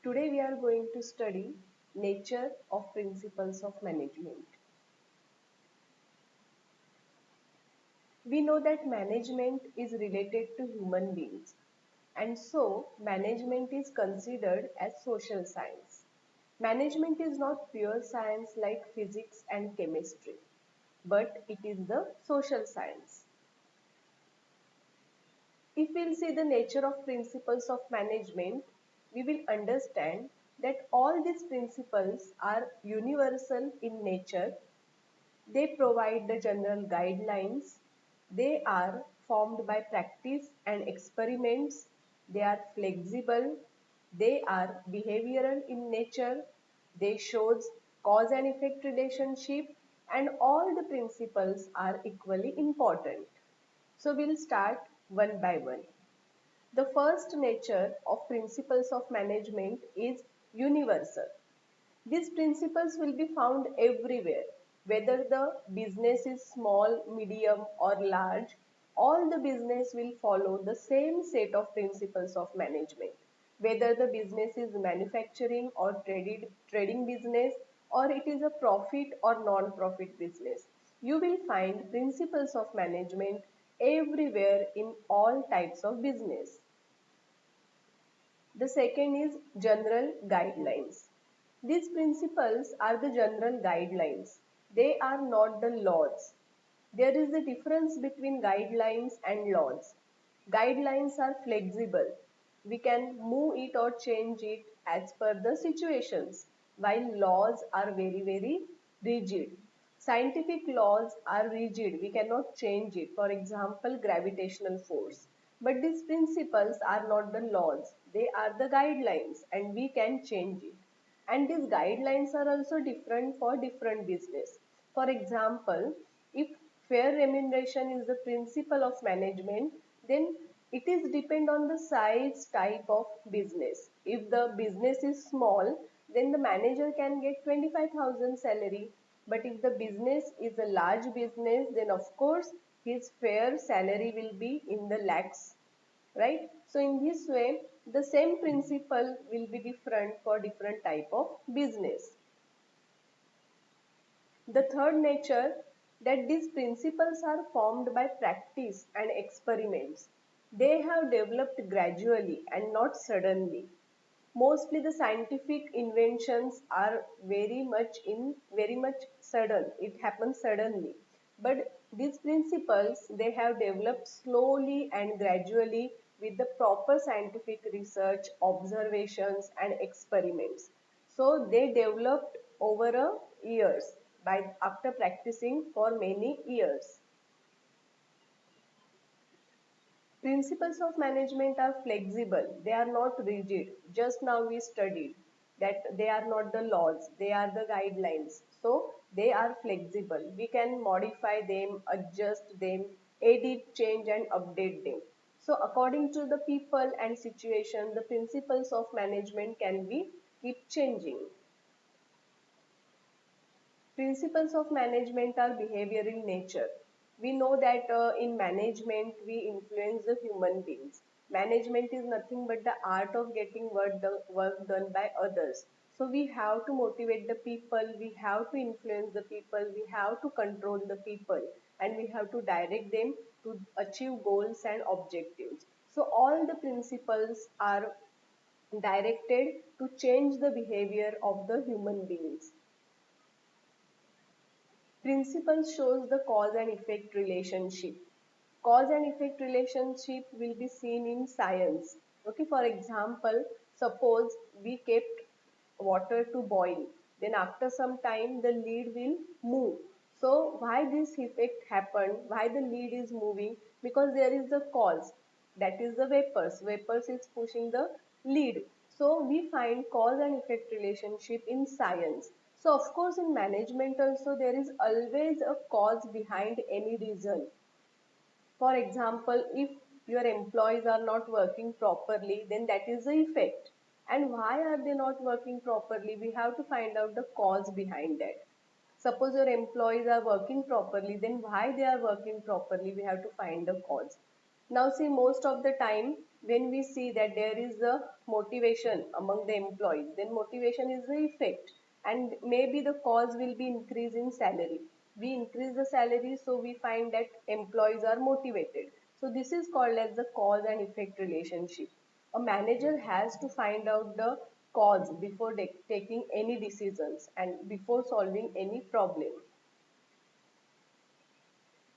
Today we are going to study nature of principles of management. We know that management is related to human beings, and so management is considered as social science. Management is not pure science like physics and chemistry, but it is the social science. If we'll see the nature of principles of management, we will understand that all these principles are universal in nature. They provide the general guidelines. They are formed by practice and experiments. They are flexible. They are behavioral in nature. They shows cause and effect relationship, and all the principles are equally important. So we'll start one by one. The first nature of principles of management is universal. These principles will be found everywhere, whether the business is small, medium, or large. All the business will follow the same set of principles of management. Whether the business is manufacturing or trading business, or it is a profit or non-profit business, you will find principles of management everywhere in all types of business. The second is general guidelines. These principles are the general guidelines. They are not the laws. There is a difference between guidelines and laws. Guidelines are flexible. We can move it or change it as per the situations, while laws are very rigid. Scientific laws are rigid. We cannot change it. For example, gravitational force. But these principles are not the laws. They are the guidelines and we can change it. And these guidelines are also different for different business. For example, if fair remuneration is the principle of management, then it is depend on the size type of business. If the business is small, then the manager can get 25,000 salary. But if the business is a large business, then of course his fair salary will be in the lakhs, right? So in this way, the same principle will be different for different type of business. The third nature, that these principles are formed by practice and experiments. They have developed gradually and not suddenly. Mostly the scientific inventions are very much sudden. It happens suddenly. But these principles, they have developed slowly and gradually with the proper scientific research, observations and experiments. So they developed over a years by after practicing for many years. Principles of management are flexible, they are not rigid. Just now we studied that they are not the laws, they are the guidelines. So they are flexible. We can modify them, adjust them, edit, change, and update them. So according to the people and situation, the principles of management can be keep changing. Principles of management are behavioral in nature. We know that in management we influence the human beings. Management is nothing but the art of getting work done by others. So we have to motivate the people, we have to influence the people, we have to control the people, and we have to direct them to achieve goals and objectives. So all the principles are directed to change the behavior of the human beings. Principle shows the cause and effect relationship. Cause and effect relationship will be seen in science. Okay, for example, suppose we kept water to boil, then after some time the lid will move. So why this effect happened, why the lid is moving? Because there is the cause, that is the vapors is pushing the lid. So we find cause and effect relationship in science. So of course in management also there is always a cause behind any reason. For example, if your employees are not working properly, then that is the effect. And why are they not working properly? We have to find out the cause behind that. Suppose your employees are working properly, then why they are working properly? We have to find the cause. Now see, most of the time when we see that there is a motivation among the employees, then motivation is the effect, and maybe the cause will be increase in salary. We increase the salary, so we find that employees are motivated. So this is called as the cause and effect relationship. A manager has to find out the cause before taking any decisions and before solving any problem.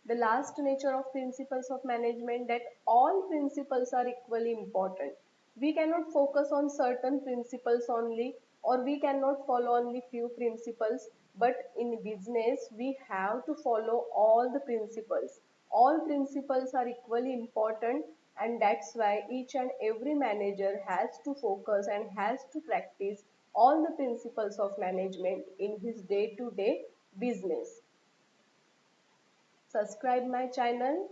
The last nature of principles of management, that all principles are equally important. We cannot focus on certain principles only, or we cannot follow only few principles, but in business we have to follow all the principles. All principles are equally important, and that's why each and every manager has to focus and has to practice all the principles of management in his day to day business. Subscribe my channel,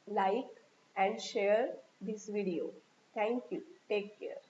like and share this video. Thank you. Take care.